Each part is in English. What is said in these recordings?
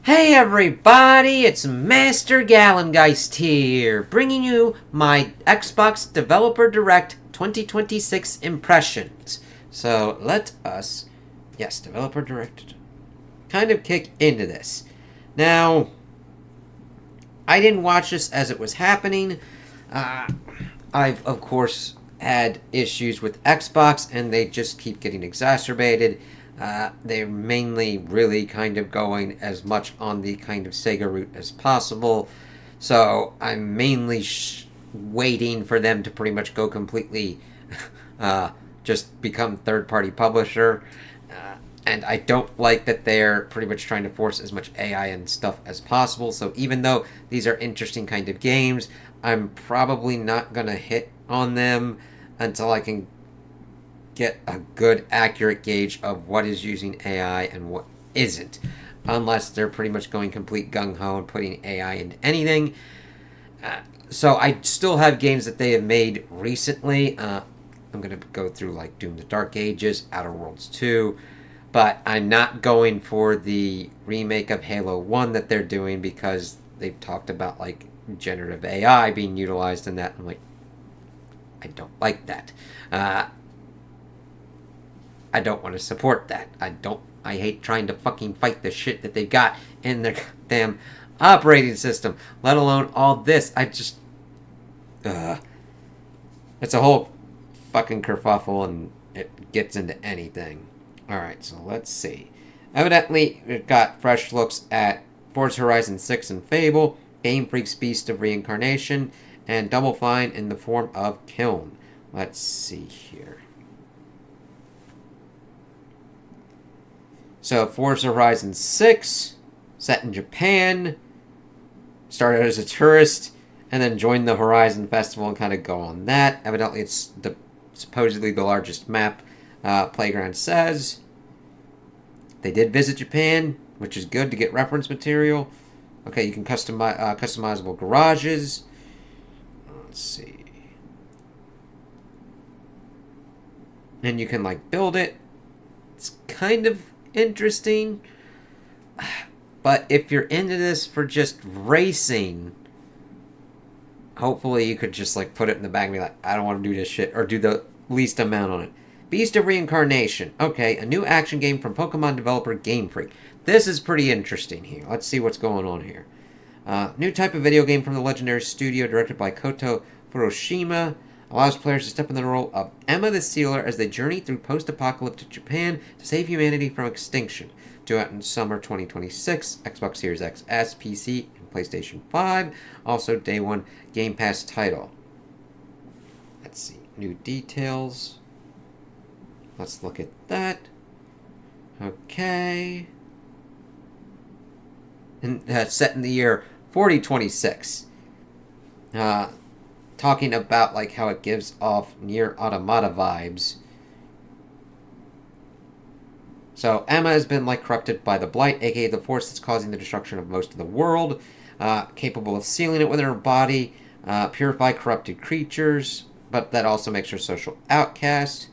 Hey everybody, it's Master Gallengeist here, bringing you my Xbox Developer Direct 2026 impressions. So let us, yes, Developer Direct, kind of kick into this. Now, I didn't watch this as it was happening. Uh, I've, of course, had issues with Xbox, and they just keep getting exacerbated. They're mainly really kind of going as much on the kind of Sega route as possible. So I'm mainly waiting for them to pretty much go completely, just become third party publisher. And I don't like that they're pretty much trying to force as much AI and stuff as possible. So even though these are interesting kind of games, I'm probably not going to hit on them until I can get a good, accurate gauge of what is using AI and what isn't. Unless they're pretty much going complete gung ho and putting AI into anything. So I still have games that they have made recently. I'm going to go through like Doom the Dark Ages, Outer Worlds 2. But I'm not going for the remake of Halo 1 that they're doing because they've talked about like generative AI being utilized in that. I'm like, I don't like that. I don't want to support that. I hate trying to fucking fight the shit that they've got in their damn operating system, let alone all this. It's a whole fucking kerfuffle and it gets into anything. Alright, so let's see. Evidently, we've got fresh looks at Forza Horizon 6 and Fable, Game Freak's Beast of Reincarnation, and Double Fine in the form of Kiln. Let's see here. So, Forza Horizon 6, set in Japan, started as a tourist, and then joined the Horizon Festival and kind of go on that. Evidently, it's supposedly the largest map. Playground says they did visit Japan, which is good to get reference material. Okay, you can customizable garages. Let's see, and you can like build it. It's kind of interesting, but if you're into this for just racing, hopefully you could just like put it in the bag and be like, I don't want to do this shit, or do the least amount on it. Beast of Reincarnation. Okay, a new action game from Pokemon developer Game Freak. This is pretty interesting here. Let's see what's going on here. New type of video game from the legendary studio directed by Koto Furushima. Allows players to step in the role of Emma the Sealer as they journey through post-apocalyptic Japan to save humanity from extinction. Due out in summer 2026, Xbox Series XS, PC, and PlayStation 5. Also, day one Game Pass title. Let's see. New details. Let's look at that. Okay. And set in the year 4026. Talking about like how it gives off near automata vibes. So Emma has been like corrupted by the Blight, aka the force that's causing the destruction of most of the world. Capable of sealing it within her body, purify corrupted creatures, but that also makes her a social outcast.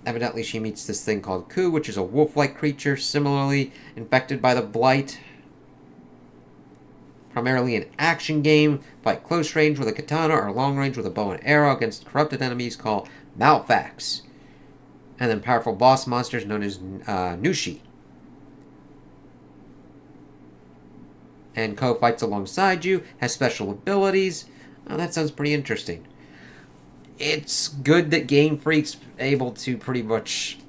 Evidently, she meets this thing called Ku, which is a wolf-like creature, similarly infected by the Blight. Primarily an action game, fight close range with a katana or long range with a bow and arrow against corrupted enemies called Malfax. And then powerful boss monsters known as Nushi. And Ko fights alongside you, has special abilities. Oh, that sounds pretty interesting. It's good that Game Freak's able to pretty much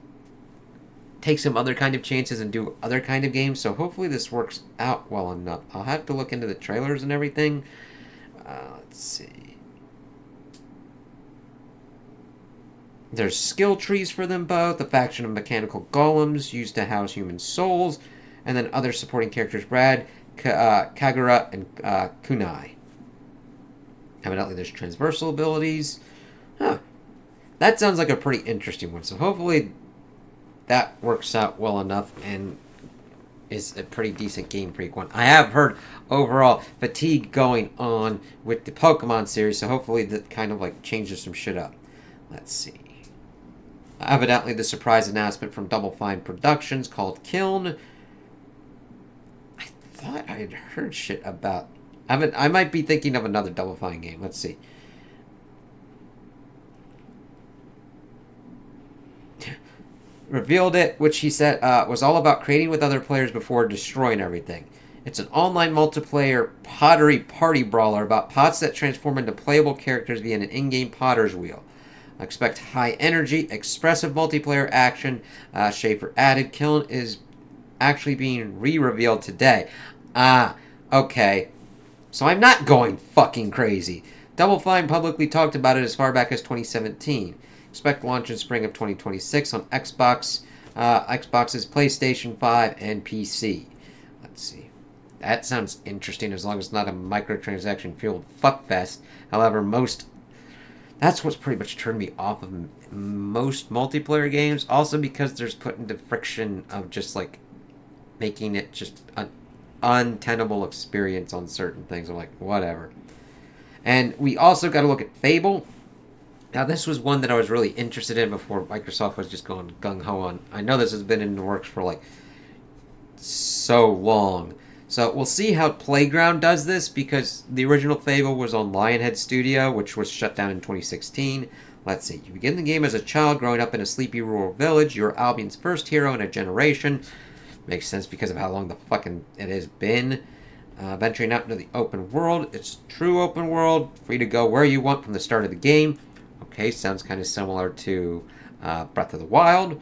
take some other kind of chances and do other kind of games, so hopefully this works out well enough. I'll have to look into the trailers and everything. Let's see. There's skill trees for them both, a faction of mechanical golems used to house human souls, and then other supporting characters, Brad, Kagura, and Kunai. Evidently there's transversal abilities. Huh. That sounds like a pretty interesting one, so hopefully that works out well enough and is a pretty decent Game Freak one. I have heard overall fatigue going on with the Pokemon series, so hopefully that kind of like changes some shit up. Let's see. Evidently the surprise announcement from Double Fine Productions called Kiln. I I had heard shit about. I might be thinking of another Double Fine game. Let's see. Revealed it, which he said was all about creating with other players before destroying everything. It's an online multiplayer pottery party brawler about pots that transform into playable characters via an in-game potter's wheel. I expect high energy, expressive multiplayer action. Schaefer added, Kiln is actually being re-revealed today. Okay. So I'm not going fucking crazy. Double Fine publicly talked about it as far back as 2017. Expect launch in spring of 2026 on Xbox, Xbox's PlayStation 5 and PC. Let's see. That sounds interesting as long as it's not a microtransaction-fueled fuckfest. However, that's what's pretty much turned me off of most multiplayer games. Also because there's put into friction of just like making it just an untenable experience on certain things. I'm like, whatever. And we also got to look at Fable. Now, this was one that I was really interested in before Microsoft was just going gung-ho on. I know this has been in the works for, like, so long. So, we'll see how Playground does this, because the original Fable was on Lionhead Studio, which was shut down in 2016. Let's see. You begin the game as a child growing up in a sleepy rural village. You're Albion's first hero in a generation. Makes sense because of how long the fucking it has been. Venturing out into the open world. It's true open world. Free to go where you want from the start of the game. Okay, sounds kind of similar to Breath of the Wild.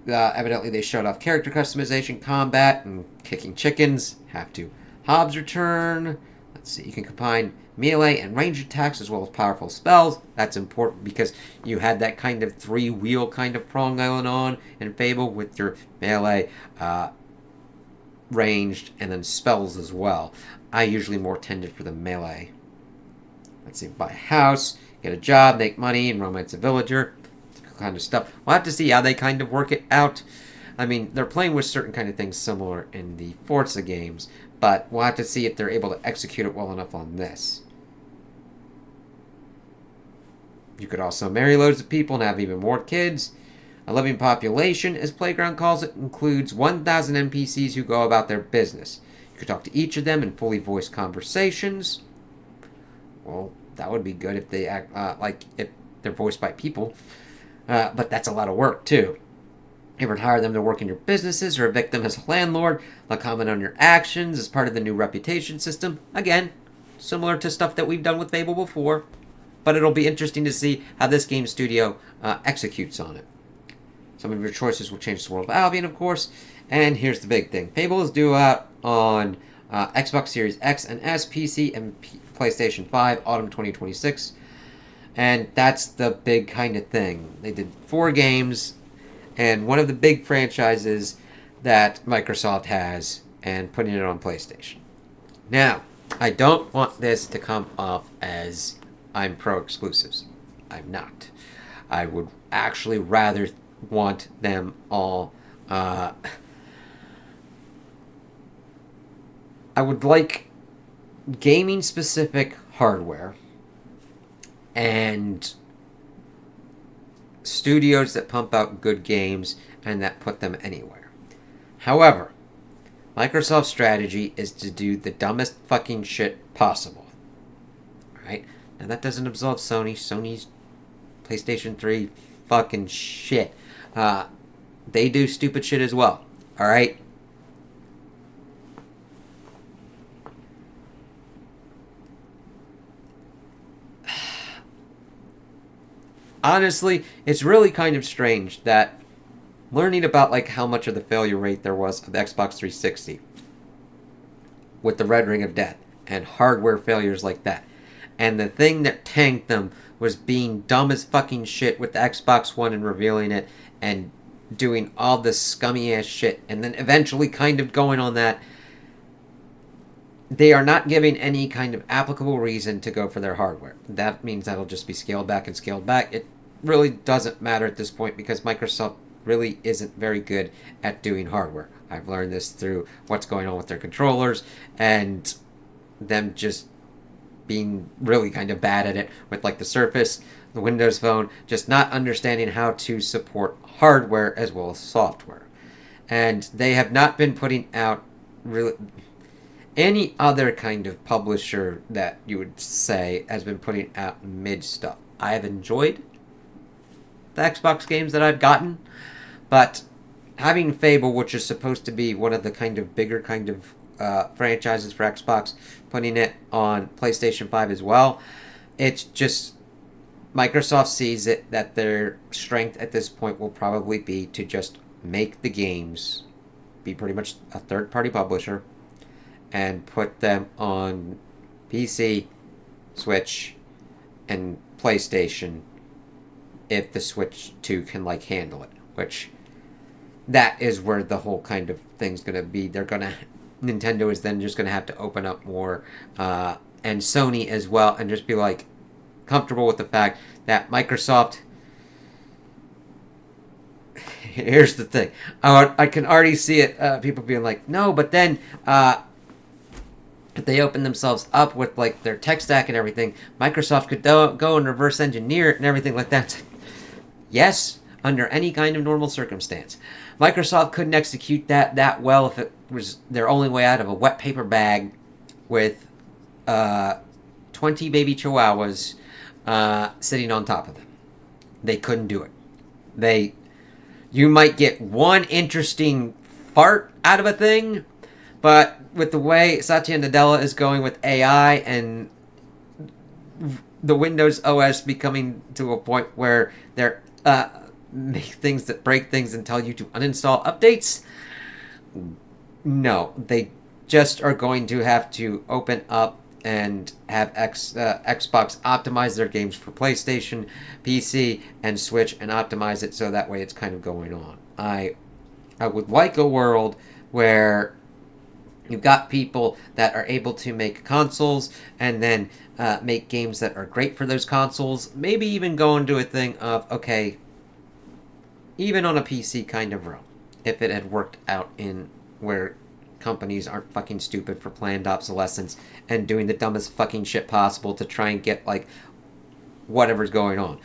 Evidently, they showed off character customization, combat, and kicking chickens. Have to. Hobbs return. Let's see. You can combine melee and range attacks as well as powerful spells. That's important because you had that kind of three-wheel kind of prong going on in Fable with your melee, ranged, and then spells as well. I usually more tended for the melee. Let's see, buy a house, get a job, make money, and romance a villager. Kind of stuff. We'll have to see how they kind of work it out. I mean, they're playing with certain kind of things similar in the Forza games, but we'll have to see if they're able to execute it well enough on this. You could also marry loads of people and have even more kids. A living population, as Playground calls it, includes 1,000 NPCs who go about their business. You could talk to each of them in fully voiced conversations. Well, that would be good if they act like if they're voiced by people. But that's a lot of work, too. You would hire them to work in your businesses or evict them as a landlord. They'll comment on your actions as part of the new reputation system. Again, similar to stuff that we've done with Fable before. But it'll be interesting to see how this game studio executes on it. Some of your choices will change the world of Albion, of course. And here's the big thing. Fable is due out on Xbox Series X and S, PC, and PlayStation 5, autumn 2026. And that's the big kind of thing. They did 4 games, and one of the big franchises that Microsoft has, and putting it on PlayStation. Now, I don't want this to come off as I'm pro-exclusives. I'm not. I would actually rather want them all... I would like gaming-specific hardware and studios that pump out good games and that put them anywhere. However, Microsoft's strategy is to do the dumbest fucking shit possible. Alright? Now that doesn't absolve Sony. Sony's PlayStation 3 fucking shit. They do stupid shit as well. Alright? Honestly, it's really kind of strange that learning about like how much of the failure rate there was of the Xbox 360 with the Red Ring of Death and hardware failures like that. And the thing that tanked them was being dumb as fucking shit with the Xbox One and revealing it and doing all this scummy ass shit and then eventually kind of going on that. They are not giving any kind of applicable reason to go for their hardware. That means that'll just be scaled back and scaled back. It really doesn't matter at this point because Microsoft really isn't very good at doing hardware. I've learned this through what's going on with their controllers and them just being really kind of bad at it with like the Surface, the Windows Phone, just not understanding how to support hardware as well as software. And they have not been putting out really any other kind of publisher that you would say has been putting out mid stuff. I have enjoyed the Xbox games that I've gotten, but having Fable, which is supposed to be one of the kind of bigger kind of franchises for Xbox, putting it on PlayStation 5 as well, it's just Microsoft sees it that their strength at this point will probably be to just make the games, be pretty much a third-party publisher, and put them on PC, Switch, and PlayStation if the Switch 2 can like handle it, which that is where the whole kind of thing's going to be. Nintendo is then just going to have to open up more, and Sony as well, and just be like comfortable with the fact that Microsoft. Here's the thing, I can already see it. People being like, no, but then if they open themselves up with like their tech stack and everything, Microsoft could go and reverse engineer it and everything like that. Yes, under any kind of normal circumstance. Microsoft couldn't execute that well if it was their only way out of a wet paper bag with 20 baby chihuahuas sitting on top of them. They couldn't do it. You might get one interesting fart out of a thing, but with the way Satya Nadella is going with AI and the Windows OS becoming to a point where they're make things that break things and tell you to uninstall updates, no, they just are going to have to open up and have Xbox optimize their games for PlayStation, PC, and Switch, and optimize it so that way it's kind of going on. I would like a world where you've got people that are able to make consoles and then make games that are great for those consoles. Maybe even go into a thing of, okay, even on a PC kind of realm, if it had worked out in where companies aren't fucking stupid for planned obsolescence and doing the dumbest fucking shit possible to try and get, like, whatever's going on.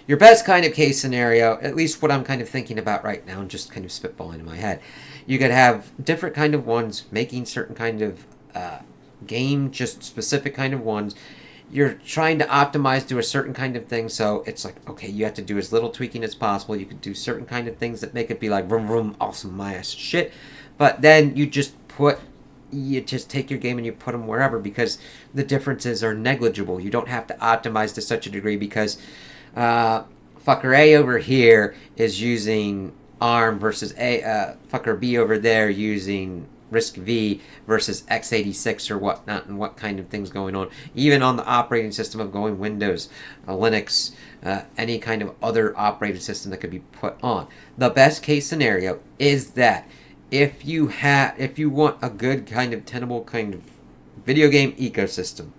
Your best kind of case scenario, at least what I'm kind of thinking about right now and just kind of spitballing in my head, you could have different kind of ones making certain kind of game, just specific kind of ones. You're trying to optimize to a certain kind of thing, so it's like, okay, you have to do as little tweaking as possible. You could do certain kind of things that make it be like, vroom, vroom, awesome, my ass shit. But then you just take your game and you put them wherever because the differences are negligible. You don't have to optimize to such a degree because fucker A over here is using ARM versus fucker B over there using RISC V versus x86 or whatnot, and what kind of things going on. Even on the operating system of going Windows, Linux, any kind of other operating system that could be put on. The best case scenario is that if you want a good kind of tenable kind of video game ecosystem,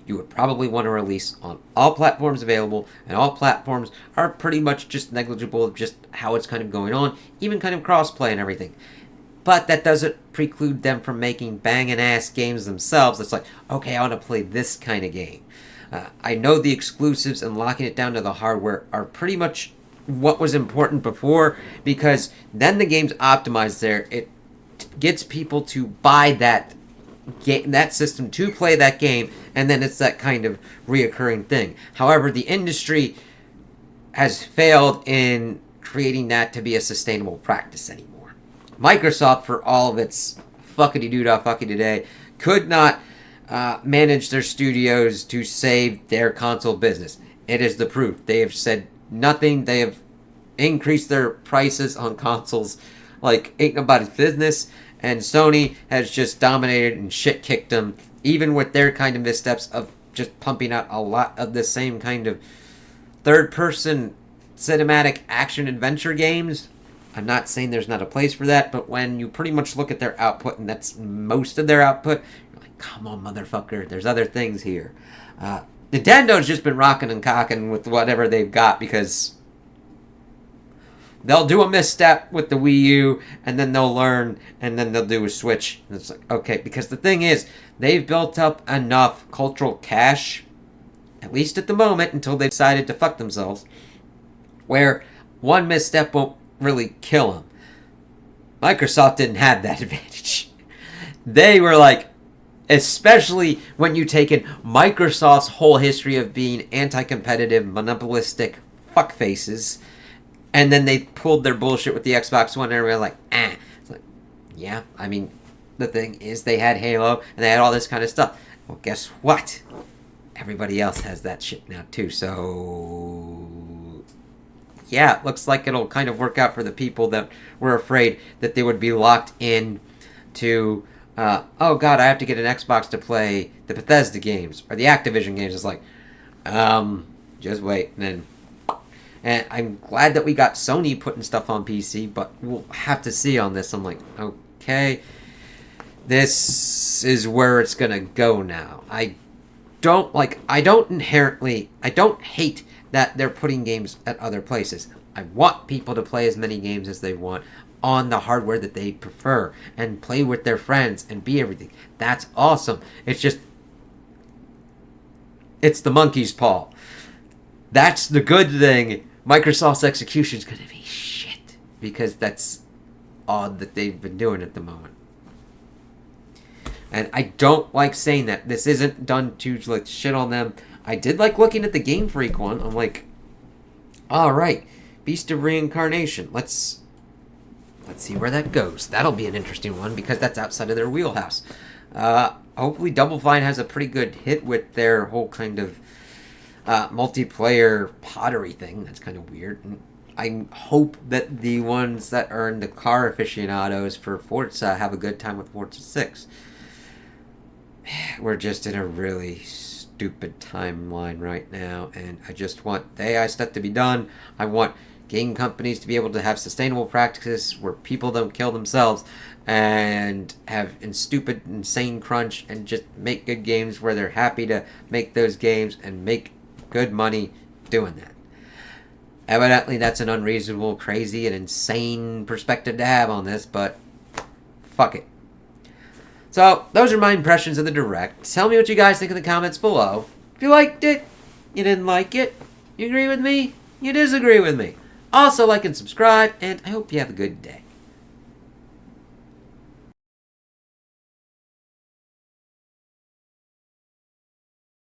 you would probably want to release on all platforms available, and all platforms are pretty much just negligible of just how it's kind of going on, even kind of crossplay and everything. But that doesn't preclude them from making banging ass games themselves. It's like, okay, I want to play this kind of game. I know the exclusives and locking it down to the hardware are pretty much what was important before, because then the game's optimized there. It gets people to buy that system to play that game, and then it's that kind of reoccurring thing. However, the industry has failed in creating that to be a sustainable practice anymore. Microsoft, for all of its fuckity-doo-dah fuckity-today, could not manage their studios to save their console business. It is the proof. They have said nothing. They have increased their prices on consoles like ain't nobody's business, and Sony has just dominated and shit-kicked them, even with their kind of missteps of just pumping out a lot of the same kind of third-person cinematic action-adventure games. I'm not saying there's not a place for that, but when you pretty much look at their output, and that's most of their output, you're like, come on, motherfucker, there's other things here. Nintendo's just been rocking and cocking with whatever they've got, because they'll do a misstep with the Wii U, and then they'll learn, and then they'll do a Switch. And it's like, okay, because the thing is, they've built up enough cultural cash, at least at the moment, until they decided to fuck themselves, where one misstep won't really kill them. Microsoft didn't have that advantage. They were like, especially when you take in Microsoft's whole history of being anti-competitive, monopolistic fuckfaces, and then they pulled their bullshit with the Xbox One, and everyone was like, ah. It's like, yeah, I mean, the thing is, they had Halo, and they had all this kind of stuff. Well, guess what? Everybody else has that shit now, too, so... yeah, it looks like it'll kind of work out for the people that were afraid that they would be locked in to, oh god, I have to get an Xbox to play the Bethesda games, or the Activision games. It's like, just wait, and I'm glad that we got Sony putting stuff on PC, but we'll have to see on this. I'm like, okay, this is where it's gonna go now. I don't hate that they're putting games at other places. I want people to play as many games as they want on the hardware that they prefer and play with their friends and be everything. That's awesome. It's just, it's the monkey's paw. That's the good thing. Microsoft's execution is going to be shit because that's all that they've been doing at the moment. And I don't like saying that. This isn't done to like shit on them. I did like looking at the Game Freak one. I'm like, all right, Beast of Reincarnation. Let's see where that goes. That'll be an interesting one because that's outside of their wheelhouse. Hopefully Double Fine has a pretty good hit with their whole kind of multiplayer pottery thing. That's kind of weird. And I hope that the ones that are in the car aficionados for Forza have a good time with Forza 6. We're just in a really stupid timeline right now, and I just want the AI stuff to be done. I want game companies to be able to have sustainable practices where people don't kill themselves and have stupid, insane crunch and just make good games where they're happy to make those games and make good money doing that. Evidently, that's an unreasonable, crazy, and insane perspective to have on this, but fuck it. So, those are my impressions of the Direct. Tell me what you guys think in the comments below. If you liked it, you didn't like it, you agree with me, you disagree with me. Also, like and subscribe, and I hope you have a good day.